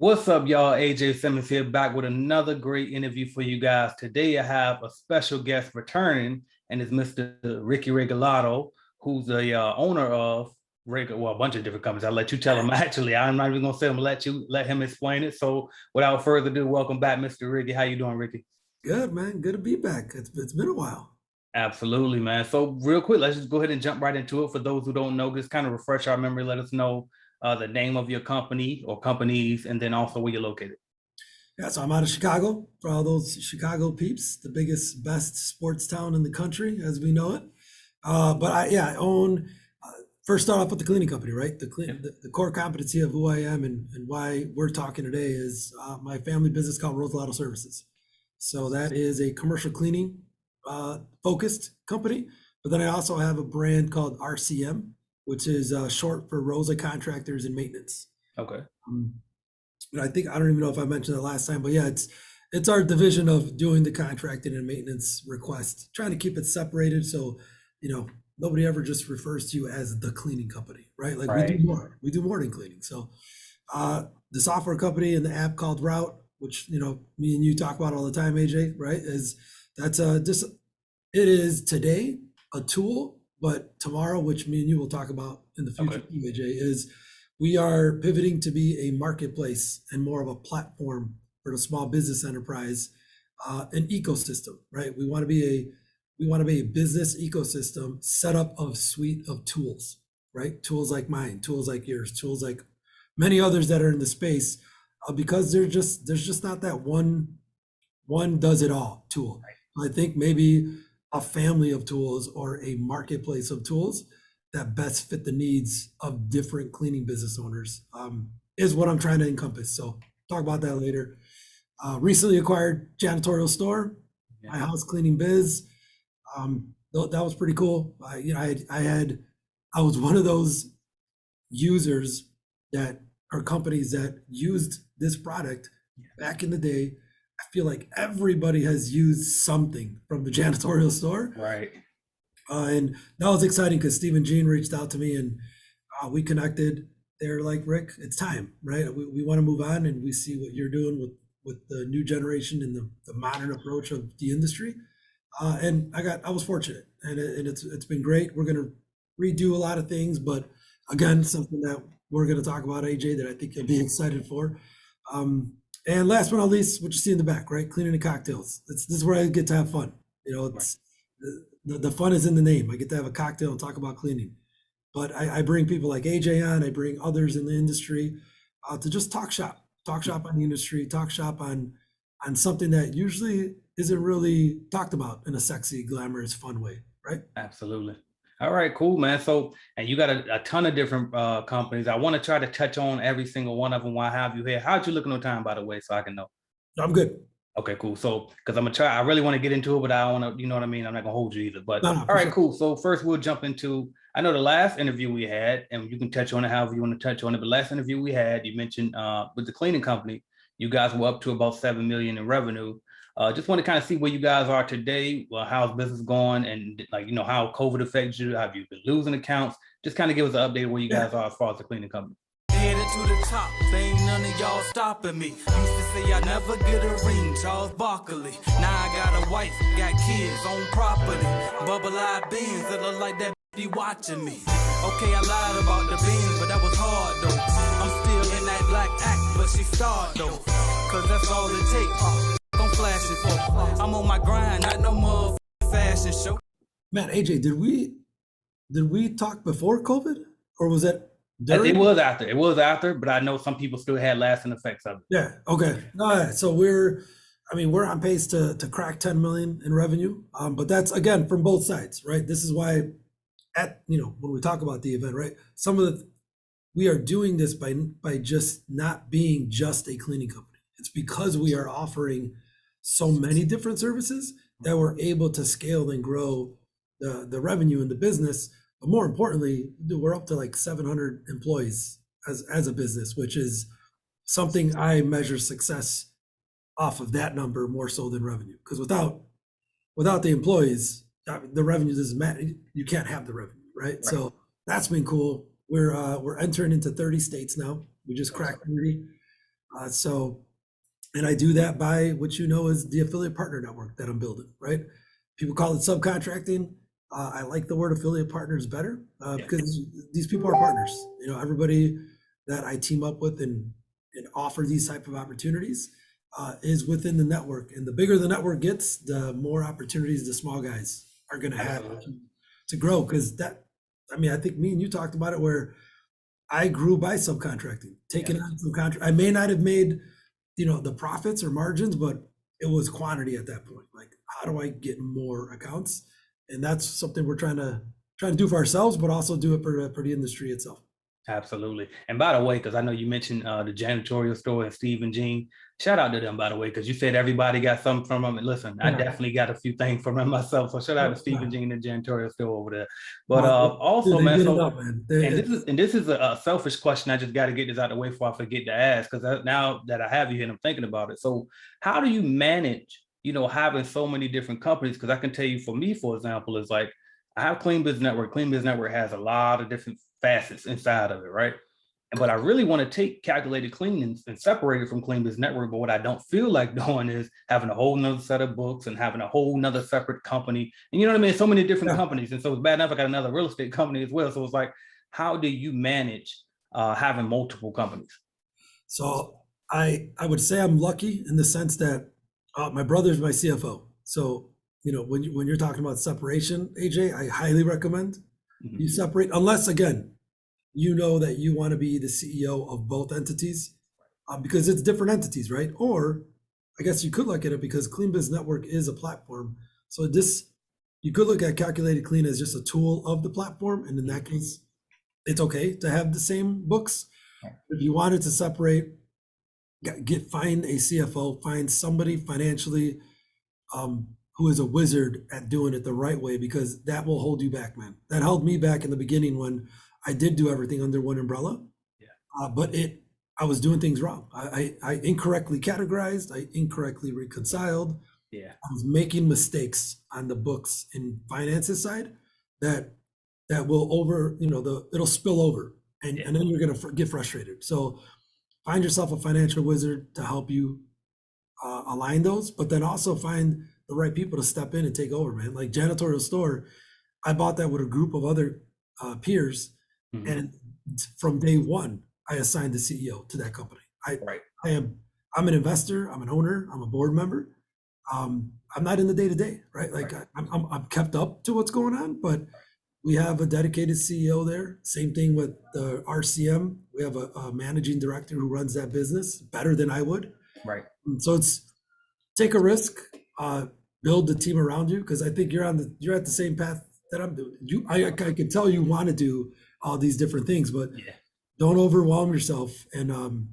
What's up, y'all? AJ Simmons here, back with another great interview for you guys. Today, I have a special guest returning, and it's Mr. Ricky Regalado, who's the owner of well, a bunch of different companies. I'll let you tell him. Actually, I'm not even gonna say I'm gonna let him explain it. So, without further ado, welcome back, Mr. Ricky. How you doing, Ricky? Good, man. Good to be back. It's been a while. Absolutely, man. So, real quick, let's just go ahead and jump right into it. For those who don't know, just kind of refresh our memory. Let us know the name of your company or companies, and then also where you're located. Yeah, so I'm out of Chicago for all those Chicago peeps, the biggest, best sports town in the country as we know it. But I own. First, start off with the cleaning company, right? The core competency of who I am and why we're talking today is my family business called Regalado Services. So that is a commercial cleaning focused company. But then I also have a brand called RCM, which is short for Rosa Contractors and Maintenance. Okay. Um, and I don't even know if I mentioned that last time, but yeah, it's our division of doing the contracting and maintenance request, trying to keep it separated so nobody ever just refers to you as the cleaning company, right? Like we do Right. more. We do more than cleaning. So the software company and the app called Route, which me and you talk about all the time, AJ, right? Is that's just it is today a tool, but tomorrow, which me and you will talk about in the future, Okay. too, AJ, is we are pivoting to be a marketplace and more of a platform for the small business enterprise, an ecosystem, right? We want to be a business ecosystem set up of suite of tools, right? Tools like mine, tools like yours, tools like many others that are in the space, because there's just not that one does it all tool. I think maybe a family of tools or a marketplace of tools that best fit the needs of different cleaning business owners is what I'm trying to encompass. So talk about that later. Recently acquired janitorial store, Yeah. my house cleaning biz. That was pretty cool. I was one of those users that or companies that used this product back in the day. I feel like everybody has used something from the janitorial store. Right. And that was exciting because Steve and Jean reached out to me and we connected. They're like, Rick, it's time, right? We want to move on and we see what you're doing with the new generation and the modern approach of the industry. And I was fortunate and it's been great. We're going to redo a lot of things, but again, something that we're going to talk about, AJ, that I think you'll be excited for. And last but not least, what you see in the back, right? Cleaning the cocktails. This is where I get to have fun. Right. It's the fun is in the name. I get to have a cocktail and talk about cleaning. But I bring people like AJ on, I bring others in the industry to just talk shop on the industry, talk shop on something that usually isn't really talked about in a sexy, glamorous, fun way, right? Absolutely. All right, cool, man. So, and you got a ton of different companies. I want to try to touch on every single one of them while I have you here. How'd you look on time, by the way, so I can know? I'm good. Okay, cool. So, because I'm gonna try, I really want to get into it, but I don't want to, you know what I mean? I'm not gonna hold you either. But No, no, all for right, sure. cool. So first we'll jump into, I know the last interview we had, and you can touch on it however you want to touch on it. But last interview we had, you mentioned with the cleaning company, you guys were up to about 7 million in revenue. Just want to kind of see where you guys are today. Well, how's business going, and like how COVID affects you? Have you been losing accounts? Just kind of give us an update of where you Yeah. guys are as far as the cleaning company. Headed to the top, there ain't none of y'all stopping me. Used to say I never get a ring, Charles Barkley. Now I got a wife, got kids, on property. Bubble eye beans that look like that be watching me. Okay, I lied about the beans, but that was hard though. I'm still in that black act, but she starred though. Cause that's all it takes. I'm flashing for. I'm on my grind, not no more fashion show. Man, AJ, did we talk before COVID or was that It during? was after. It was after, but I know some people still had lasting effects of it. Yeah. Okay. All right. So we're on pace to crack 10 million in revenue. But that's again from both sides, right? This is why when we talk about the event, right? We are doing this by just not being just a cleaning company. It's because we are offering so many different services that we're able to scale and grow the revenue in the business. But more importantly, we're up to like 700 employees as a business, which is something I measure success off of that number more so than revenue. Because without the employees, the revenue doesn't matter. You can't have the revenue, right? Right. So that's been cool. We're entering into 30 states now. We just cracked 30. So, and I do that by what you know is the affiliate partner network that I'm building, right? People call it subcontracting. I like the word affiliate partners better Yeah. because these people are partners. You know, everybody that I team up with and offer these type of opportunities is within the network. And the bigger the network gets, the more opportunities the small guys are going to have Absolutely. to grow. Because that, I mean, I think me and you talked about it where I grew by subcontracting, taking Yes. on some contract. I may not have made, you know, the profits or margins, but it was quantity at that point. Like, how do I get more accounts? And that's something we're trying to do for ourselves, but also do it for the industry itself. Absolutely. And by the way, because I know you mentioned the janitorial store and Steve and Jean, shout out to them, by the way, because you said everybody got something from them. And listen, I Yeah. definitely got a few things from them myself. So shout out to Steve and Yeah. Jean and the janitorial store over there. But Dude, also, they man, get it so up, man. and this is a selfish question. I just got to get this out of the way before I forget to ask, because now that I have you here and I'm thinking about it. So how do you manage, having so many different companies? Because I can tell you, for me, for example, is like I have Clean Biz Network. Clean Biz Network has a lot of different facets inside of it, right? But I really want to take calculated cleaning and separate it from Clean Biz Network. But what I don't feel like doing is having a whole nother set of books and having a whole nother separate company. And you know what I mean? So many different Yeah. companies. And so it's bad enough I got another real estate company as well. So it's like, how do you manage having multiple companies? So I would say I'm lucky in the sense that my brother's my CFO. So you know when you're talking about separation, AJ, I highly recommend Mhm. you separate unless again you know that you want to be the CEO of both entities because it's different entities, right? Or I guess you could look at it because Clean Biz Network is a platform. So this you could look at Calculated Clean as just a tool of the platform, and in that case, it's okay to have the same books. If you wanted to separate, find a CFO, find somebody financially who is a wizard at doing it the right way because that will hold you back, man. That held me back in the beginning when I did do everything under one umbrella. Yeah. But I was doing things wrong. I incorrectly categorized. I incorrectly reconciled. Yeah. I was making mistakes on the books and finances side that will it'll spill over and then you're gonna get frustrated. So find yourself a financial wizard to help you align those, but then also find the right people to step in and take over, man. Like janitorial store, I bought that with a group of other peers, Mhm. and from day one, I assigned the CEO to that company. Right. I'm an investor, I'm an owner, I'm a board member. I'm not in the day to day, right? Like Right. I'm kept up to what's going on, but we have a dedicated CEO there. Same thing with the RCM. We have a managing director who runs that business better than I would. Right. So it's take a risk, build the team around you because I think you're at the same path that I'm doing. I can tell you want to do all these different things, but Yeah. don't overwhelm yourself and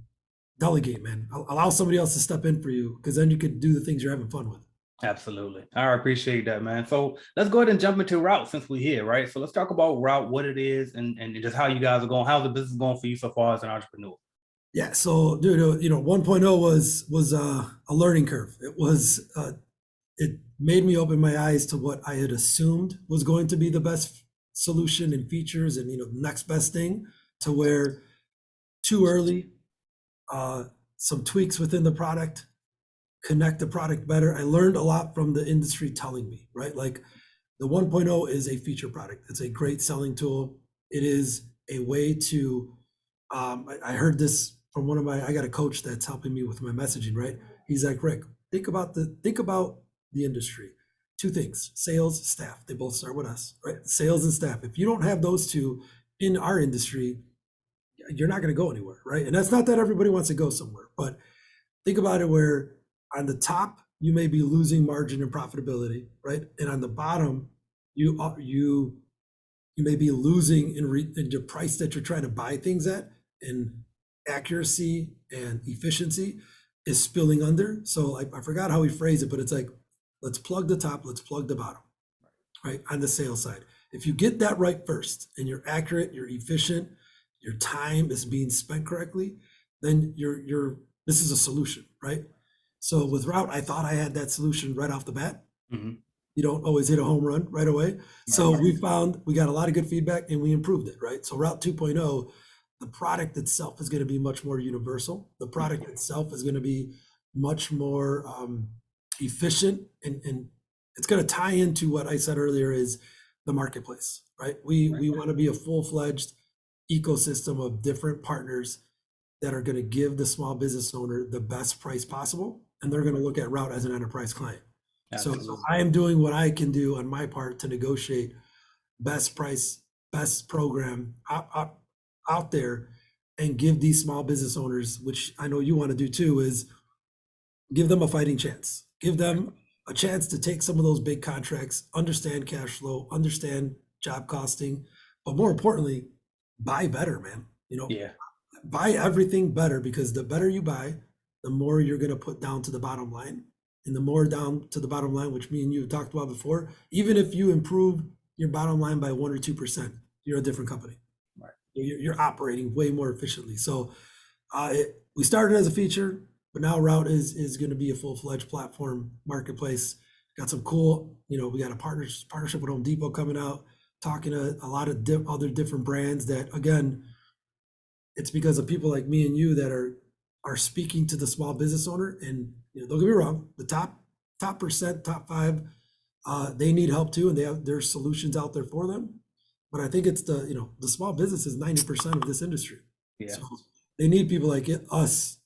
delegate, man. Allow somebody else to step in for you because then you can do the things you're having fun with. Absolutely. I appreciate that, man. So let's go ahead and jump into route since we're here, right? So let's talk about route, what it is, and just how you guys are going. How's the business going for you so far as an entrepreneur? Yeah, so dude, 1.0 was a learning curve. It made me open my eyes to what I had assumed was going to be the best solution and features and the next best thing to where too early, some tweaks within the product, connect the product better. I learned a lot from the industry telling me, right? Like the 1.0 is a feature product. It's a great selling tool. It is a way to, I heard this from I got a coach that's helping me with my messaging, right? He's like, Rick, think about the industry. Two things, sales, staff. They both start with us, right? Sales and staff. If you don't have those two in our industry, you're not going to go anywhere, right? And that's not that everybody wants to go somewhere, but think about it where on the top you may be losing margin and profitability, right? And on the bottom, you may be losing in the price that you're trying to buy things at, and accuracy and efficiency is spilling under. So I forgot how he phrased it, but it's like, let's plug the top, let's plug the bottom, right? On the sales side. If you get that right first and you're accurate, you're efficient, your time is being spent correctly, then this is a solution, right? So with Route, I thought I had that solution right off the bat. Mhm. You don't always hit a home run right away. So we got a lot of good feedback and we improved it, right? So Route 2.0 the product itself is going to be much more universal. The product itself is going to be much more efficient, and it's going to tie into what I said earlier is the marketplace, right? We want to be a full-fledged ecosystem of different partners that are going to give the small business owner the best price possible, and they're going to look at Route as an enterprise client. Absolutely. So I am doing what I can do on my part to negotiate best price, best program out there, and give these small business owners, which I know you want to do too, is give them a fighting chance. Give them a chance to take some of those big contracts, understand cash flow, understand job costing, but more importantly, buy better, man. Yeah. Buy everything better, because the better you buy, the more you're going to put down to the bottom line. And the more down to the bottom line, which me and you have talked about before, even if you improve your bottom line by 1 or 2%, you're a different company. Right. You're operating way more efficiently. So we started as a feature, but now Route is going to be a full-fledged platform marketplace. Got some cool, we got a partnership with Home Depot coming out, talking to a lot of other different brands that, again, it's because of people like me and you that are speaking to the small business owner. And don't get me wrong, the top percent, top 5, they need help too, and they have their solutions out there for them. But I think it's the small business is 90% of this industry. Yeah. So they need people like us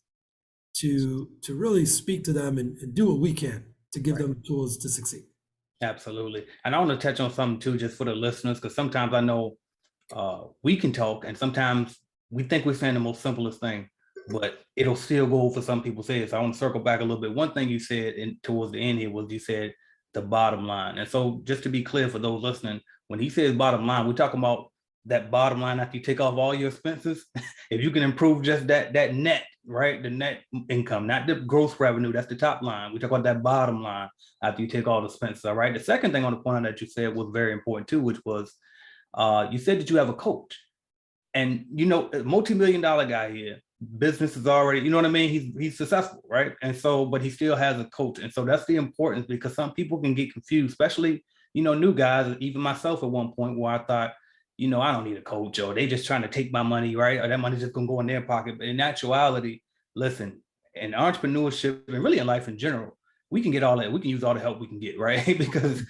to really speak to them and do what we can to give them tools to succeed. Absolutely. And I want to touch on something too, just for the listeners, because sometimes I know we can talk, and sometimes we think we're saying the most simplest thing, but it'll still go over some people's heads. So I want to circle back a little bit. One thing you said towards the end here was you said the bottom line. And so just to be clear for those listening, when he says bottom line, we're talking about that bottom line after you take off all your expenses. If you can improve just that net, right? The net income, not the gross revenue, that's the top line. We talk about that bottom line after you take all the expenses, all right? The second thing on the point that you said was very important too, which was you said that you have a coach. And a multi-million-dollar guy here, business is already, you know what I mean? He's successful, right? And so, but he still has a coach. And so that's the importance, because some people can get confused, especially, new guys, even myself at one point, where I thought, I don't need a coach, or they just trying to take my money, right? Or that money's just gonna go in their pocket. But in actuality, listen, in entrepreneurship and really in life in general, we can get all that. We can use all the help we can get, right? Because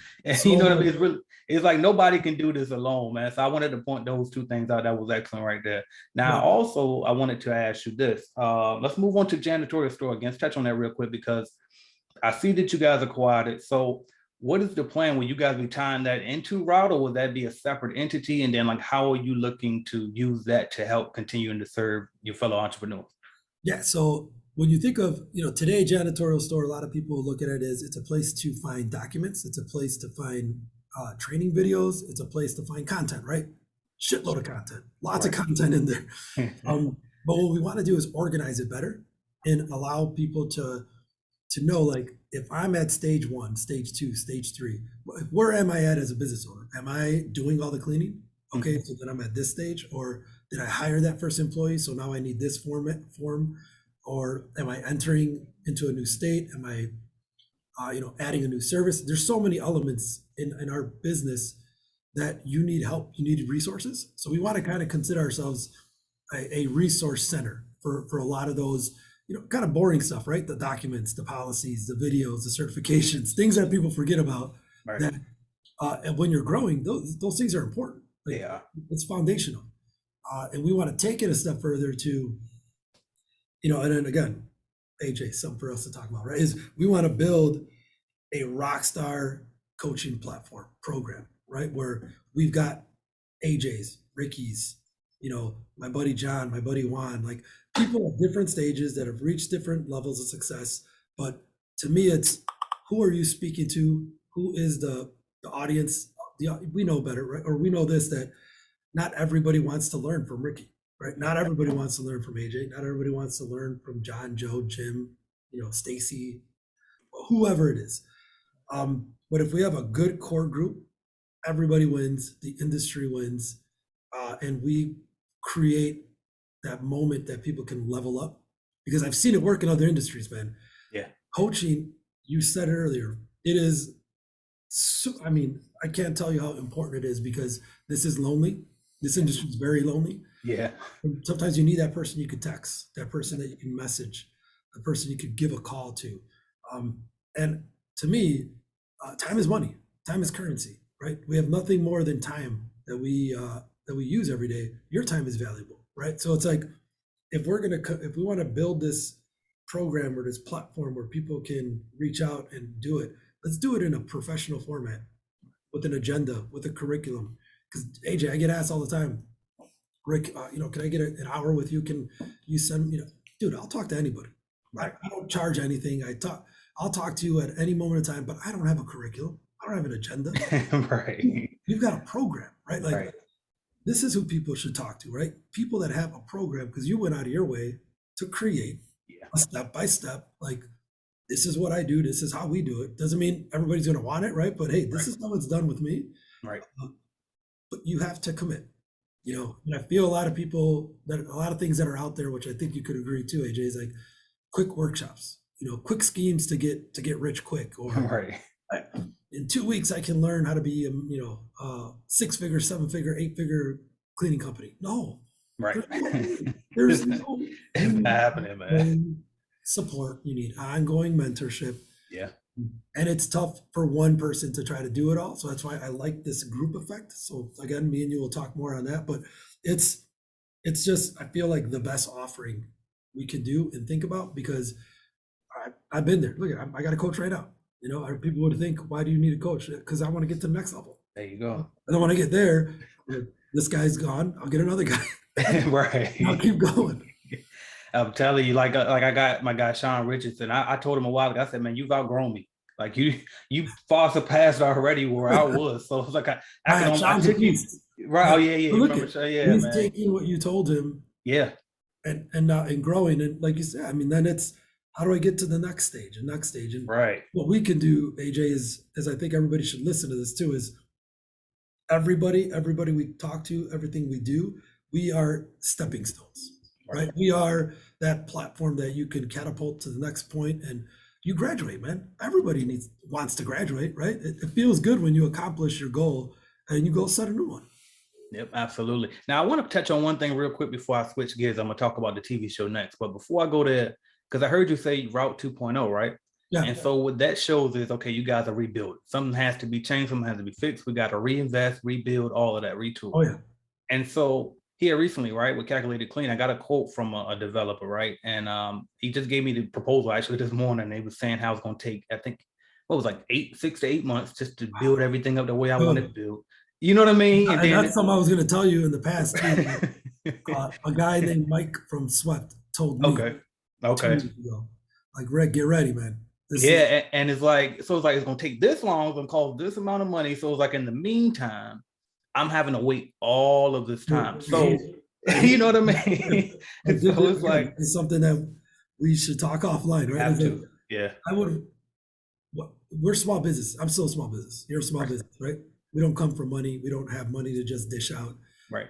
you know what I mean? It's like nobody can do this alone, man. So I wanted to point those two things out. That was excellent right there. Now, also, I wanted to ask you this. Let's move on to janitorial store again. Let's touch on that real quick, because I see that you guys acquired it. So what is the plan? Will you guys be tying that into Route, or will that be a separate entity? And then, like, how are you looking to use that to help continue to serve your fellow entrepreneurs? Yeah. So when you think of, today, janitorial store, a lot of people look at it as it's a place to find documents. It's a place to find training videos. It's a place to find content, right? Shitload of content, lots of content in there. But what we want to do is organize it better and allow people to know, like, if I'm at stage 1, stage 2, stage 3, where am I at as a business owner? Am I doing all the cleaning? Okay, so then I'm at this stage. Or did I hire that first employee? So now I need this form. Or am I entering into a new state? Am I, adding a new service? There's so many elements in our business that you need help, you need resources. So we want to kind of consider ourselves a resource center for a lot of those, kind of boring stuff, right? The documents, the policies, the videos, the certifications, things that people forget about. Right. That and when you're growing, those things are important. Yeah. It's foundational. And we want to take it a step further to, and then again, AJ, something for us to talk about, right? Is we want to build a rock star coaching platform program, right? Where we've got AJ's, Ricky's, my buddy John, my buddy Juan, like people at different stages that have reached different levels of success. But to me, it's who are you speaking to? Who is the audience? We know better, right? Or we know this, that not everybody wants to learn from Ricky, right? Not everybody wants to learn from AJ. Not everybody wants to learn from John, Joe, Jim, Stacy, whoever it is. But if we have a good core group, everybody wins, the industry wins, and we create that moment that people can level up. Because I've seen it work in other industries, man. Yeah. Coaching, you said it earlier, it is, I can't tell you how important it is, because this is lonely. This industry is very lonely. Yeah. And sometimes you need that person you could text, that person that you can message, the person you could give a call to. And to me, time is money. Time is currency, right? We have nothing more than time that we use every day. Your time is valuable, right? So it's like if we want to build this program or this platform where people can reach out and do it, let's do it in a professional format with an agenda, with a curriculum. Because AJ, I get asked all the time, Rick, can I get an hour with you? Can you send, dude, I'll talk to anybody. I don't charge anything. I'll talk to you at any moment of time, but I don't have a curriculum. I don't have an agenda. Right. You've got a program, right? Like Right. this is who people should talk to, right? People that have a program because you went out of your way to create Yeah. a step by step, like this is what I do, this is how we do it. Doesn't mean everybody's going to want it, right? But hey, this is how it's done with me. Right. But you have to commit, and I feel a lot of things that are out there, which I think you could agree to, AJ, is like quick workshops, quick schemes to get rich quick, or Right. in 2 weeks I can learn how to be a 6-figure, 7-figure, 8-figure cleaning company. No, Right. there's no It's not happening, man. support. You need ongoing mentorship. Yeah. And it's tough for one person to try to do it all. So that's why I like this group effect. So again, me and you will talk more on that, but it's just, I feel like the best offering we can do and think about, because I've been there. Look, I got a coach right now. People would think, why do you need a coach? Because I want to get to the next level. There you go. And then when I get there, this guy's gone, I'll get another guy. Right. I'll keep going. I'm telling you, like I got my guy Sean Richardson. I told him a while ago. I said, "Man, you've outgrown me. Like you far surpassed already where I was." So it's like I took you right. Oh yeah. Look From at, sure, yeah, he's man. taking what you told him Yeah. and growing. And like you said, I mean, then it's how do I get to the next stage and next stage? And Right. what we can do, AJ, is I think everybody should listen to this too, is everybody we talk to, everything we do, we are stepping stones, right? We are that platform that you can catapult to the next point and you graduate, man. Everybody wants to graduate, right? It feels good when you accomplish your goal and you go set a new one. Yep, absolutely. Now I want to touch on one thing real quick before I switch gears. I'm gonna talk about the TV show next, but before I go there, because I heard you say Route 2.0, right? Yeah. And so what that shows is, okay, you guys are rebuilding. Something has to be changed, something has to be fixed. We got to reinvest, rebuild, all of that, retool. Oh yeah. And so here recently, right, with Calculated Clean, I got a quote from a developer, right? And he just gave me the proposal actually this morning. They was saying how it's going to take, I think, what was like 6 to 8 months just to build everything up the way I want it to build. You know what I mean? And that's something I was going to tell you in the past. A guy named Mike from Swept told me. Okay. 2 weeks ago, like, Rick, get ready, man. And it's like, it's going to take this long, it's going to cost this amount of money. So it's like, in the meantime, I'm having to wait all of this time. So, you know what I mean? So it's like, it's something that we should talk offline, right? Have to. Yeah. We're small business. I'm still a small business. You're a small business, right? We don't come from money. We don't have money to just dish out. Right.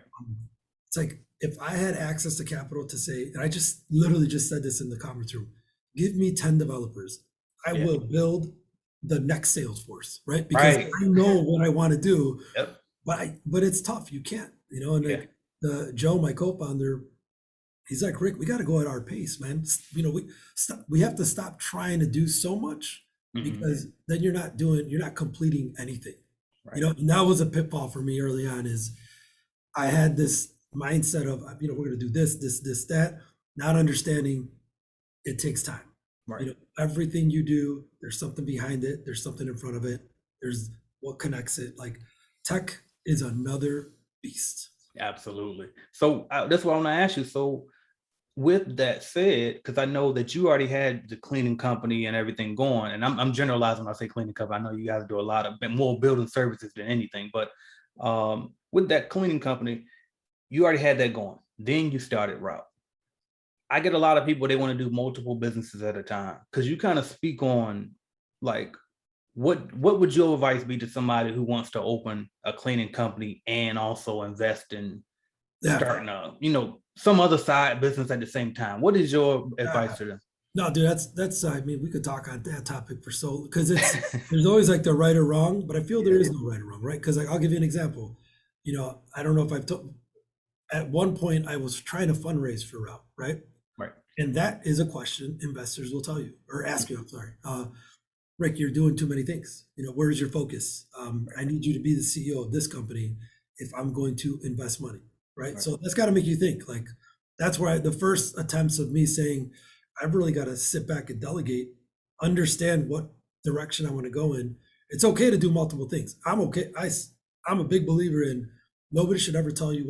It's like, if I had access to capital to say, and I just literally just said this in the conference room, give me 10 developers. I will build the next Salesforce, right? Because I know what I want to do, but it's tough. You can't, and the Joe, my co-founder, he's like, Rick, we got to go at our pace, man. We have to stop trying to do so much because then you're not completing anything. Right. And that was a pitfall for me early on, is I had this mindset of, we're going to do this, that, not understanding it takes time. Right. Everything you do, there's something behind it. There's something in front of it. There's what connects it. Like, tech is another beast. Absolutely. So that's what I want to ask you. So with that said, because I know that you already had the cleaning company and everything going, and I'm generalizing when I say cleaning company. I know you guys do a lot of more building services than anything, but with that cleaning company, you already had that going. Then you started Route. I get a lot of people, they want to do multiple businesses at a time. Because you kind of speak on, like, what would your advice be to somebody who wants to open a cleaning company and also invest in starting a, some other side business at the same time? What is your advice to them? No, dude, that's I mean, we could talk on that topic because there's always like the right or wrong, but I feel there is no right or wrong, right? Because I'll give you an example. I don't know if at one point I was trying to fundraise for Route, right? Right. And that is a question investors will tell you or ask you. I'm sorry, Rick, you're doing too many things. Where's your focus? I need you to be the CEO of this company if I'm going to invest money, right? Right. So that's got to make you think. Like that's where the first attempts of me saying, I've really got to sit back and delegate, understand what direction I want to go in. It's okay to do multiple things. I'm okay. I'm a big believer in nobody should ever tell you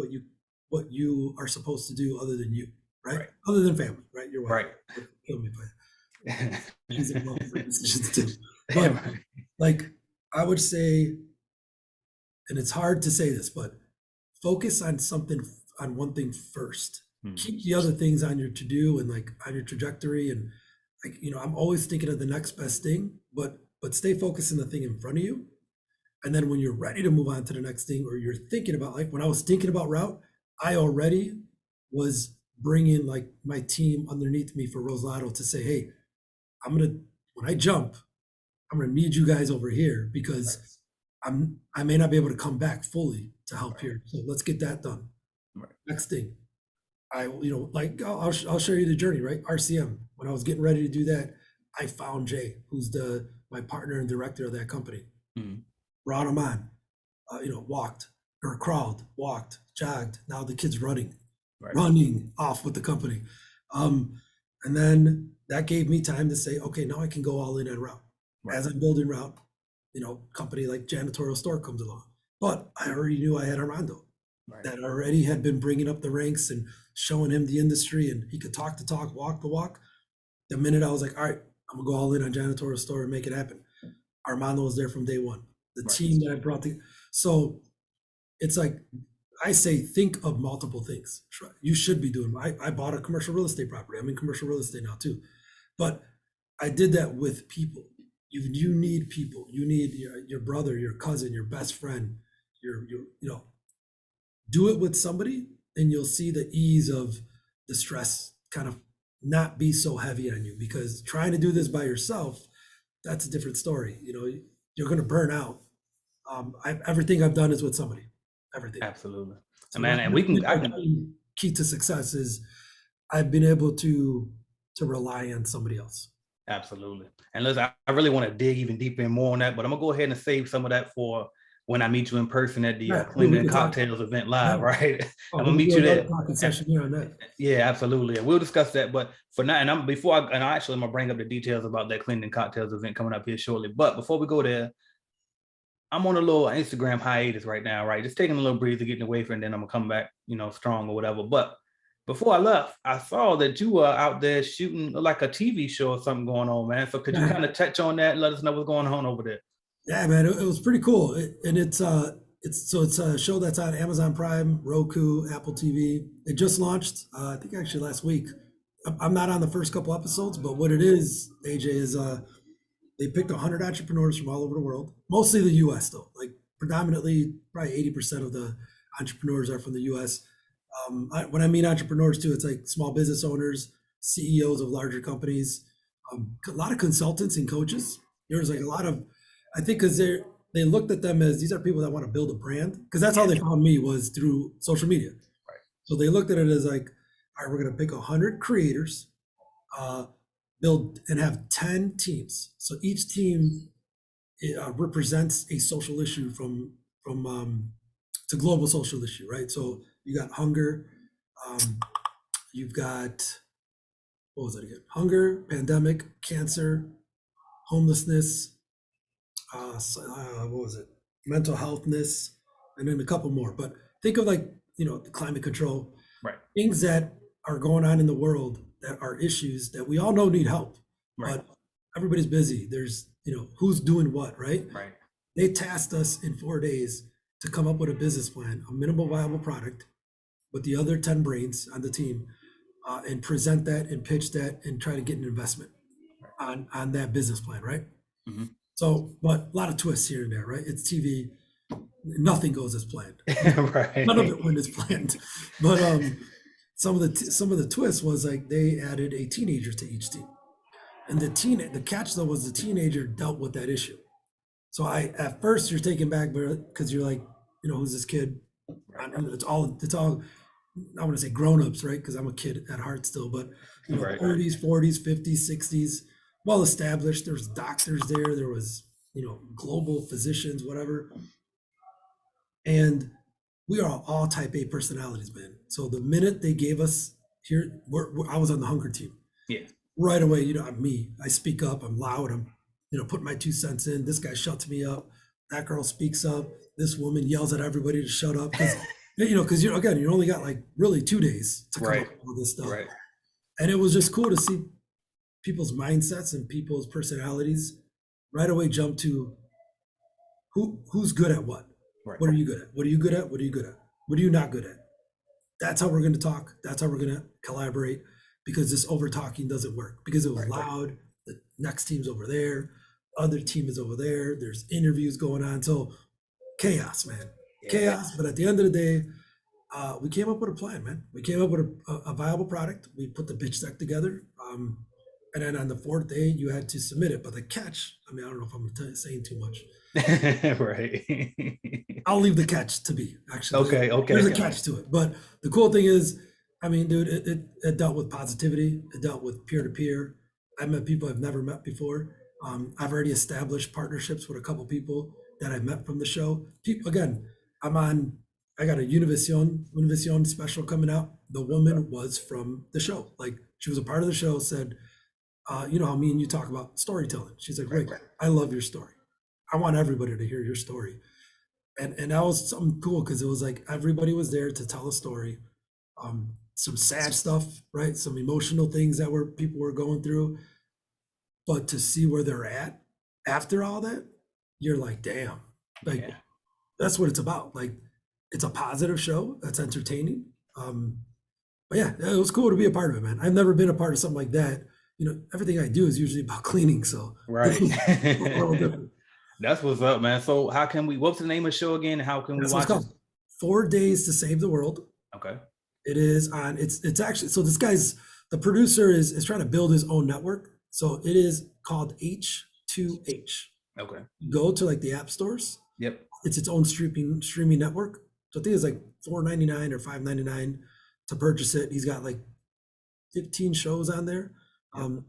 what you are supposed to do other than you, right? Right. Other than family, right? Your wife. Right. Kill me, but she's involved in decisions too. But like I would say, and it's hard to say this, but focus on on one thing first. Keep the other things on your to-do and like on your trajectory. And like, I'm always thinking of the next best thing, but stay focused on the thing in front of you. And then when you're ready to move on to the next thing, or you're thinking about, like when I was thinking about Route, I already was bringing like my team underneath me for Regalado to say, hey, when I jump, I'm gonna need you guys over here because I may not be able to come back fully to help here. So let's get that done. Right. Next thing, like I'll show you the journey, right? RCM. When I was getting ready to do that, I found Jay, who's my partner and director of that company. Brought him on. Walked or crawled, walked, jogged. Now the kid's running off with the company. And then that gave me time to say, okay, now I can go all in on Route. Right. As I'm building Route, company like Janitorial Store comes along. But I already knew I had Armando that already had been bringing up the ranks and showing him the industry, and he could talk the talk, walk the walk. The minute I was like, all right, I'm gonna go all in on Janitorial Store and make it happen. Armando was there from day one. The team that I brought together. So it's like, I say, think of multiple things. You should be doing. I bought a commercial real estate property. I'm in commercial real estate now too, but I did that with people. You need people. You need your brother, your cousin, your best friend. Do it with somebody, and you'll see the ease of the stress kind of not be so heavy on you. Because trying to do this by yourself, that's a different story. You're going to burn out. Everything I've done is with somebody. Everything. Absolutely. So man, and we can. Key to success is I've been able to rely on somebody else. Absolutely. And listen, I really want to dig even deeper and more on that, but I'm gonna go ahead and save some of that for when I meet you in person at the Cleaning and Cocktails event live, right? I'm gonna meet you there. Yeah, absolutely. And we'll discuss that. But for now, and I'm gonna bring up the details about that Cleaning and Cocktails event coming up here shortly. But before we go there, I'm on a little Instagram hiatus right now, right? Just taking a little breather, getting away from it, and then I'm gonna come back, strong or whatever. But before I left, I saw that you were out there shooting like a TV show or something going on, man. So could you kind of touch on that and let us know what's going on over there? Yeah, man, it was pretty cool. It's a show that's on Amazon Prime, Roku, Apple TV. It just launched, I think actually last week. I'm not on the first couple episodes, but what it is, AJ, is they picked 100 entrepreneurs from all over the world, mostly the US though. Like predominantly, probably 80% of the entrepreneurs are from the US. When I mean entrepreneurs too, it's like small business owners, CEOs of larger companies, a lot of consultants and coaches. There's like a lot of, I think, because they looked at them as these are people that want to build a brand, because that's how they found me, was through social media. Right. So they looked at it as like, all right, we're going to pick 100 creators, build and have 10 teams. So each team represents a social issue from it's a global social issue, right? So you got hunger, you've got, what was it again? Hunger, pandemic, cancer, homelessness, what was it? Mental healthness, and then a couple more. But think of like, the climate control, right? Things that are going on in the world that are issues that we all know need help, right? But everybody's busy. There's, who's doing what, right? Right. They tasked us in 4 days to come up with a business plan, a minimal viable product with the other 10 brains on the team, and present that and pitch that and try to get an investment on that business plan, right? Mm-hmm. So, but a lot of twists here and there, right? It's TV. Nothing goes as planned. Right. None of it went as planned. But some of the twists was like they added a teenager to each team, and the catch though was the teenager dealt with that issue. So at first you're taken back because you're like, who's this kid? Right. It's all I want to say grown-ups, right? Because I'm a kid at heart still, but you know, Right. 30s, 40s, 50s, 60s, well established. There was doctors there. There was, you know, global physicians, whatever. And we are all type A personalities, man. So the minute they gave us here, I was on the hunger team Yeah. right away. You know, I'm me. I speak up. I'm loud. I'm, you know, putting my 2 cents in. This guy shuts me up. That girl speaks up. This woman yells at everybody to shut up because, you know, because you only got like really 2 days to come Right. up with all this stuff. Right. And it was just cool to see people's mindsets and people's personalities right away jump to who's good at what. Right. What are you good at? What are you good at? What are you good at? What are you not good at? That's how we're going to talk. That's how we're going to collaborate, because this over talking doesn't work because it was loud. The next team's over there. Other team is over there. There's interviews going on. So chaos, man. Chaos. But at the end of the day, we came up with a plan, man. We came up with a viable product. We put the pitch deck together. And then on the fourth day, you had to submit it. But the catch, I mean, I don't know if I'm saying too much. Right. I'll leave the catch to be, actually. Okay. There's a catch to it. But the cool thing is, I mean, dude, it dealt with positivity. It dealt with peer-to-peer. I met people I've never met before. I've already established partnerships with a couple people that I met from the show. People, again, I got a Univision special coming out. The woman was from the show. Like, she was a part of the show, said, you know how me and you talk about storytelling. She's like, Rick, I love your story. I want everybody to hear your story. And that was something cool because it was like everybody was there to tell a story. Some sad stuff, right? Some emotional things that people were going through. But to see where they're at after all that, you're like, damn, like that's what it's about. Like, it's a positive show that's entertaining. But yeah, it was cool to be a part of it, man. I've never been a part of something like that. You know, everything I do is usually about cleaning. So Right. a little different. That's what's up, man. So how can what's the name of the show again? How can we That's what watch it's it? called. 4 Days to Save the World. Okay. It is on, it's actually, so this guy's, the producer is trying to build his own network. So it is called H2H. Okay. Go to like the app stores. Yep. It's its own streaming network. So I think it's like $4.99 or $5.99 to purchase it. He's got like 15 shows on there.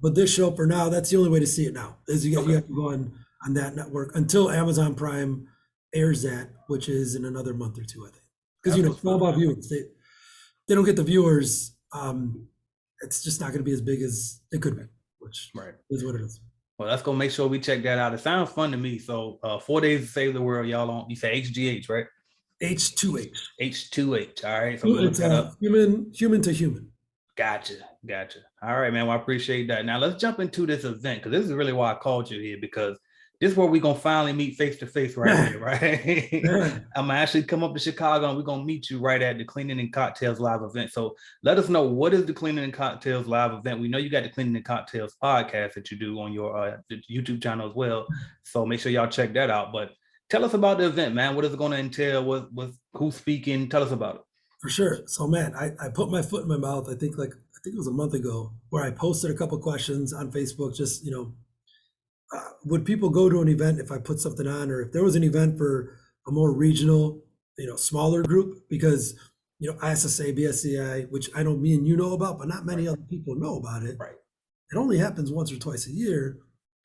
But this show for now, that's the only way to see it now, is you have to go on that network until Amazon Prime airs that, which is in another month or two, I think. Because, you know, it's all about viewers. They don't get the viewers. It's just not going to be as big as it could be, which is what it is. Well, let's go make sure we check that out. It sounds fun to me. So 4 Days to Save the World, y'all on, you say HGH, right? H2H. H2H. All right. So It's human to human. Gotcha. All right, man. Well, I appreciate that. Now let's jump into this event, because this is really why I called you here, because this is where we're gonna finally meet face to face right here, right? I'm gonna actually come up to Chicago and we're gonna meet you right at the Cleaning and Cocktails live event. So let us know, what is the Cleaning and Cocktails live event? We know you got the Cleaning and Cocktails podcast that you do on your YouTube channel as well. So make sure y'all check that out. But tell us about the event, man. What is it gonna entail? Who's speaking? Tell us about it. For sure. So man, I put my foot in my mouth, I think it was a month ago, where I posted a couple questions on Facebook, just, you know, would people go to an event if I put something on, or if there was an event for a more regional, you know, smaller group? Because, you know, ISSA, BSCI, which I know me and you know about, but not many other people know about it. Right. It only happens once or twice a year,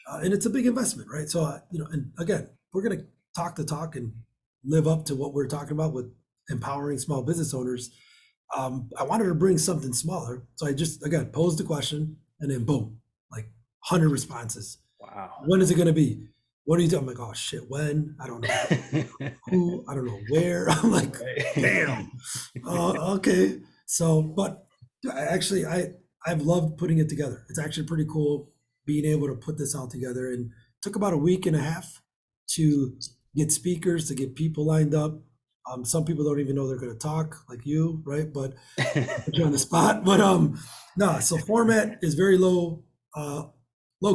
and it's a big investment, right? So, you know, and again, we're going to talk the talk and live up to what we're talking about with empowering small business owners. I wanted to bring something smaller. So I just, again, posed the question, and then boom, like 100 responses. Wow. When is it going to be? What are you doing? I'm like, oh shit, when? I don't know who, I don't know where. I'm like, damn. Okay. So, but I've loved putting it together. It's actually pretty cool being able to put this all together, and it took about a week and a half to get speakers, to get people lined up. Some people don't even know they're going to talk, like you, right? But put you on the spot. But no, so format is very low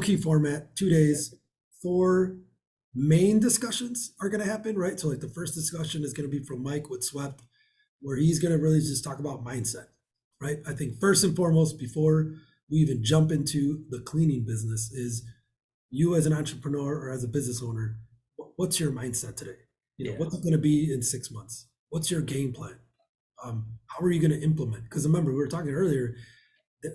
key format. 2 days. 4 main discussions are going to happen, right? So like the first discussion is going to be from Mike with Swept, where he's going to really just talk about mindset, right? I think first and foremost, before we even jump into the cleaning business, is you as an entrepreneur or as a business owner, what's your mindset today? You know, what's it going to be in 6 months? What's your game plan? How are you going to implement? Because remember, we were talking earlier,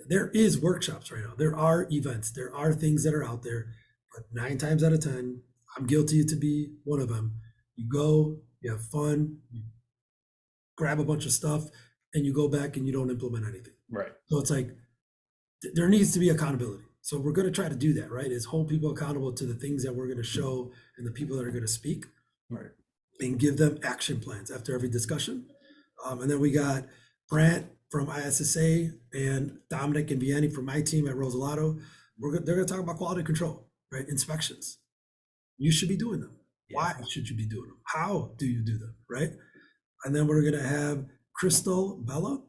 there is workshops right now. There are events. There are things that are out there, but 9 times out of 10, I'm guilty to be one of them. You go, you have fun, you grab a bunch of stuff, and you go back and you don't implement anything. Right. So it's like there needs to be accountability. So we're going to try to do that, right? Is hold people accountable to the things that we're going to show and the people that are going to speak, Right. and give them action plans after every discussion. And then we got Brant from ISSA and Dominic and Vianney from my team at Regalado. They're going to talk about quality control, right? Inspections. You should be doing them. Why should you be doing them? How do you do them, right? And then we're going to have Crystal Bella.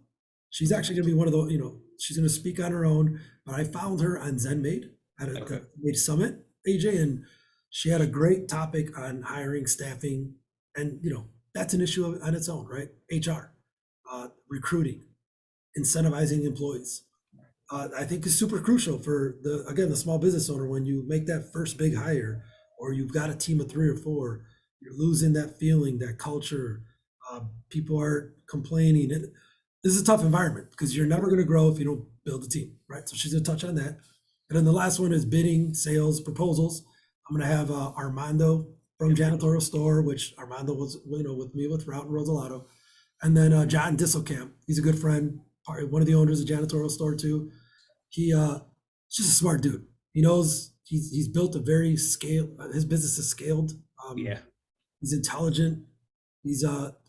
She's actually going to be one of the, she's going to speak on her own, but I found her on ZenMade at a Made Summit, AJ, and she had a great topic on hiring, staffing, and, that's an issue on its own, right? HR, recruiting, incentivizing employees. I think is super crucial for the small business owner. When you make that first big hire, or you've got a team of 3 or 4, you're losing that feeling, that culture. People are complaining. This is a tough environment because you're never going to grow if you don't build a team, right? So she's going to touch on that. And then the last one is bidding, sales, proposals. I'm going to have Armando from Janitorial Store, which Armando was, with me with Route and Rosalado. And then John Disselkamp. He's a good friend, one of the owners of Janitorial Store too. He's just a smart dude. He knows he's built a very his business is scaled. He's intelligent. He's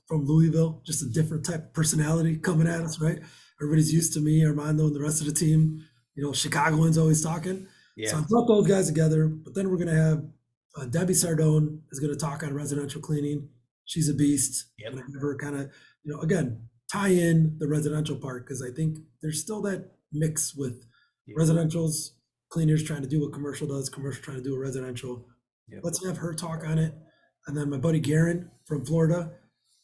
from Louisville, just a different type of personality coming at us, right? Everybody's used to me, Armando, and the rest of the team. Chicagoans always talking. So I brought those guys together, but then we're going to have Debbie Sardone is going to talk on residential cleaning. She's a beast. Yep. And I never kind of, again, tie in the residential part, because I think there's still that mix with residential's cleaners trying to do what commercial does, commercial trying to do a residential. Yep. Let's have her talk on it. And then my buddy Garen from Florida,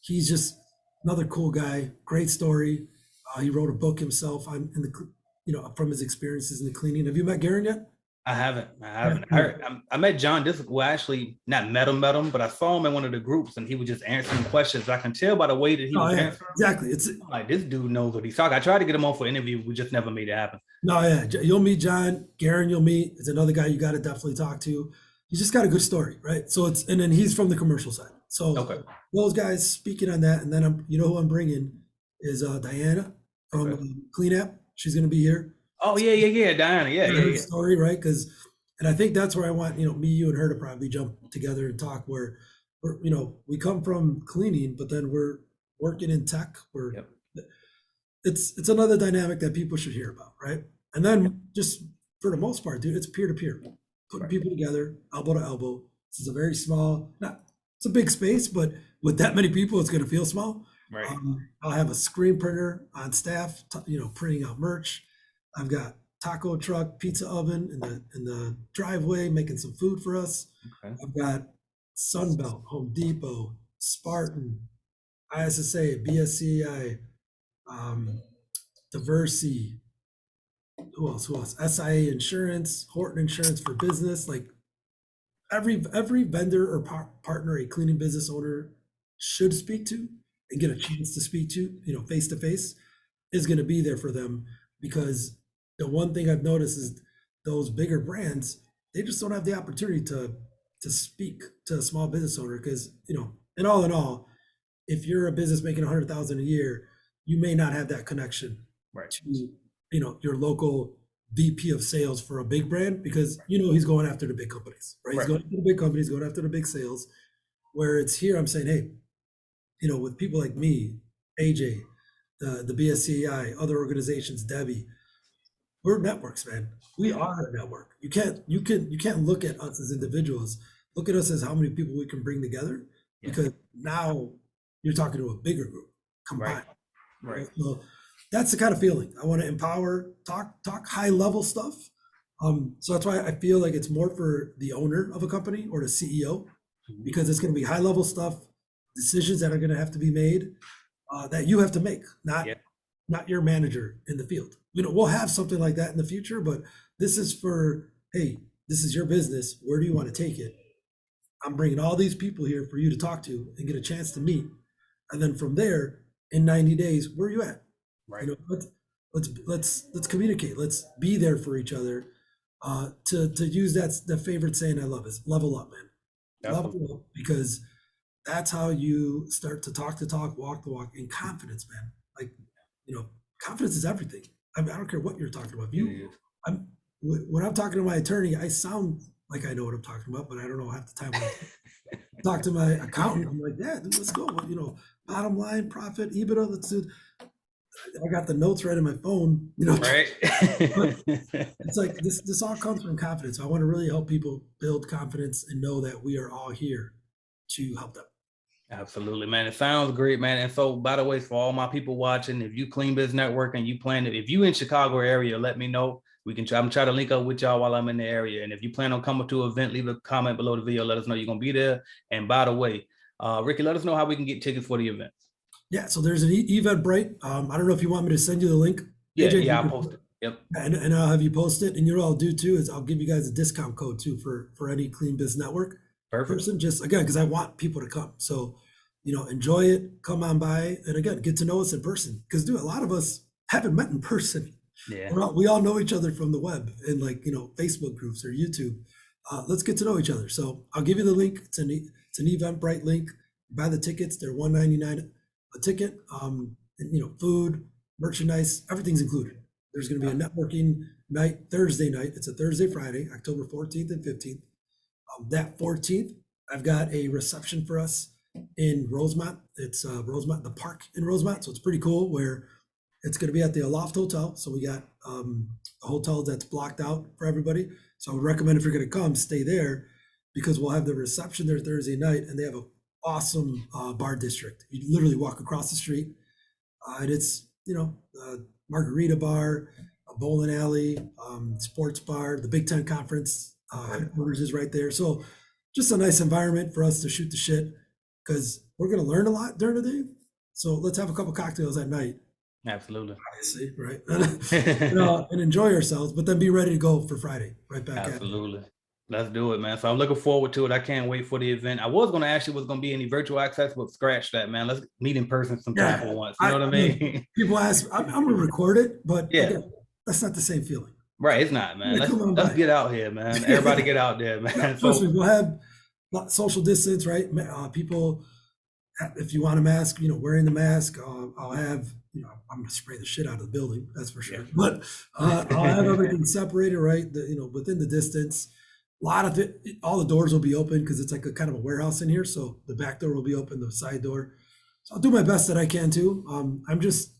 he's just another cool guy, great story. He wrote a book himself on from his experiences in the cleaning. Have you met Garen yet? I haven't. I met John Well, actually, not met him, but I saw him in one of the groups, and he was just answering questions. I can tell by the way that he was answering. Exactly. I'm like, this dude knows what he's talking. I tried to get him on for an interview. We just never made it happen. No, yeah. You'll meet John. Garen, you'll meet. Is another guy you got to definitely talk to. He's just got a good story, right? So and then he's from the commercial side. So those guys speaking on that, and then who I'm bringing is Diana from Clean App. She's going to be here. Oh yeah, Diana, yeah. Story, right? And I think that's where I want me, you, and her to probably jump together and talk. Where we come from cleaning, but then we're working in tech. It's another dynamic that people should hear about, right? And then just for the most part, dude, it's peer to peer, putting people together, elbow to elbow. This is a very small, it's a big space, but with that many people, it's going to feel small. Right. I'll have a screen printer on staff, printing out merch. I've got taco truck, pizza oven in the driveway, making some food for us. Okay. I've got Sunbelt, Home Depot, Spartan, ISSA, BSCI, Diversey. Who else? SIA Insurance, Horton Insurance for Business. Like every vendor or partner a cleaning business owner should speak to and get a chance to speak to, face to face, is going to be there for them. Because the one thing I've noticed is those bigger brands, they just don't have the opportunity to speak to a small business owner. Because in all, if you're a business making 100,000 a year, you may not have that connection to your local VP of sales for a big brand, because he's going after the big companies, right? He's going after the big companies, going after the big sales. Where it's here, I'm saying, hey, with people like me, AJ, the BSCI, other organizations, Debbie, we're networks, man. We are a network. You can't look at us as individuals. Look at us as how many people we can bring together, because now you're talking to a bigger group combined. Right. So that's the kind of feeling I want to empower, talk high level stuff. So that's why I feel like it's more for the owner of a company or the CEO, because it's going to be high level stuff, decisions that are going to have to be made, that you have to make, not your manager in the field. We'll have something like that in the future, but this is for, hey, this is your business. Where do you want to take it? I'm bringing all these people here for you to talk to and get a chance to meet. And then from there, in 90 days, where are you at? Right. You know, let's communicate. Let's be there for each other. To use the favorite saying I love is level up, man. Level Definitely. up, because that's how you start to talk the talk, walk the walk, in confidence, man. Like, confidence is everything. I mean, I don't care what you're talking about. It is. When I'm talking to my attorney, I sound like I know what I'm talking about, but I don't know half the time. When I talk to my accountant, I'm like, yeah, dude, let's go. Bottom line, profit, EBITDA, let's do. I got the notes right on my phone, Right. but it's like this all comes from confidence. I want to really help people build confidence and know that we are all here to help them. Absolutely, man. It sounds great, man. And so, by the way, for all my people watching, if you Clean Biz Network and you plan to, if you in Chicago area, let me know. We can try. I'm trying to link up with y'all while I'm in the area. And if you plan on coming to an event, leave a comment below the video. Let us know you're gonna be there. And by the way, Ricky, let us know how we can get tickets for the event. Yeah, so there's an Eventbrite. I don't know if you want me to send you the link. Yeah, AJ, yeah, I'll post it. Yep. and I'll have you post it. And what I'll do too is I'll give you guys a discount code too for any Clean Biz Network Perfect. person. Just again, because I want people to come. So enjoy it. Come on by, and again, get to know us in person. Because dude, a lot of us haven't met in person. Yeah. We all know each other from the web and Facebook groups or YouTube. Let's get to know each other. So I'll give you the link. It's an Eventbrite link. Buy the tickets. They're $199 a ticket. And food, merchandise, everything's included. There's going to be a networking night Thursday night. It's a Thursday, Friday, October 14th and 15th. That 14th, I've got a reception for us in Rosemont. It's Rosemont, the park in Rosemont. So it's pretty cool, where it's going to be at the Aloft Hotel. So we got a hotel that's blocked out for everybody. So I would recommend, if you're going to come, stay there, because we'll have the reception there Thursday night, and they have an awesome bar district. You literally walk across the street, and it's a margarita bar, a bowling alley, sports bar. The Big Ten Conference headquarters is right there. So just a nice environment for us to shoot the shit, because we're going to learn a lot during the day. So let's have a couple cocktails at night. Absolutely. Obviously, right? And enjoy ourselves, but then be ready to go for Friday, right back. Absolutely. Let's do it, man. So I'm looking forward to it. I can't wait for the event. I was going to ask you was going to be any virtual access, but scratch that, man. Let's meet in person sometime for once. You know what I mean? People ask, I'm going to record it, but yeah, again, that's not the same feeling. Right. It's not, man. Let's get out here, man. Everybody get out there, man. Trust me, we'll have social distance, right? People, if you want a mask, wearing the mask, I'll have, I'm going to spray the shit out of the building, that's for sure. Yeah. But I'll have everything separated, right? Within the distance. A lot of it, all the doors will be open, because it's like a kind of a warehouse in here. So the back door will be open, the side door. So I'll do my best that I can too. I'm just,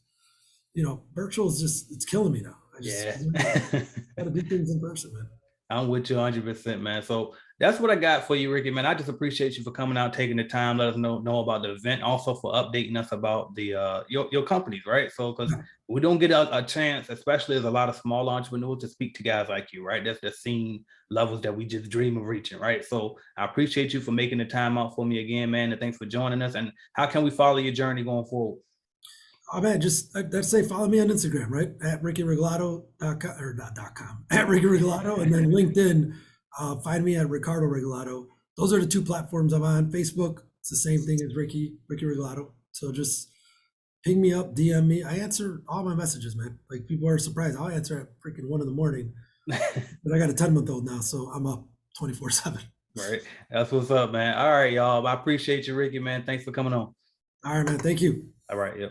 virtual is just, it's killing me now. I just gotta do things in person, man. I'm with you 100%, man. So that's what I got for you, Ricky, man. I just appreciate you for coming out, taking the time, let us know about the event, also for updating us about the your companies, right? So because we don't get a chance, especially as a lot of small entrepreneurs, to speak to guys like you, right? That's the scene levels that we just dream of reaching, right? So I appreciate you for making the time out for me again, man. And thanks for joining us. And how can we follow your journey going forward? Oh man, let's say follow me on Instagram, right? At RickyRegalado.com or .com, at Ricky Regalado, and then LinkedIn, find me at Ricardo Regalado. Those are the two platforms I'm on. Facebook, it's the same thing as Ricky Regalado. So just ping me up, DM me. I answer all my messages, man. Like, people are surprised. I'll answer at freaking 1 a.m. But I got a 10-month-old now, so I'm up 24/7. Right. That's what's up, man. All right, y'all. I appreciate you, Ricky, man. Thanks for coming on. All right, man. Thank you. All right. Yep.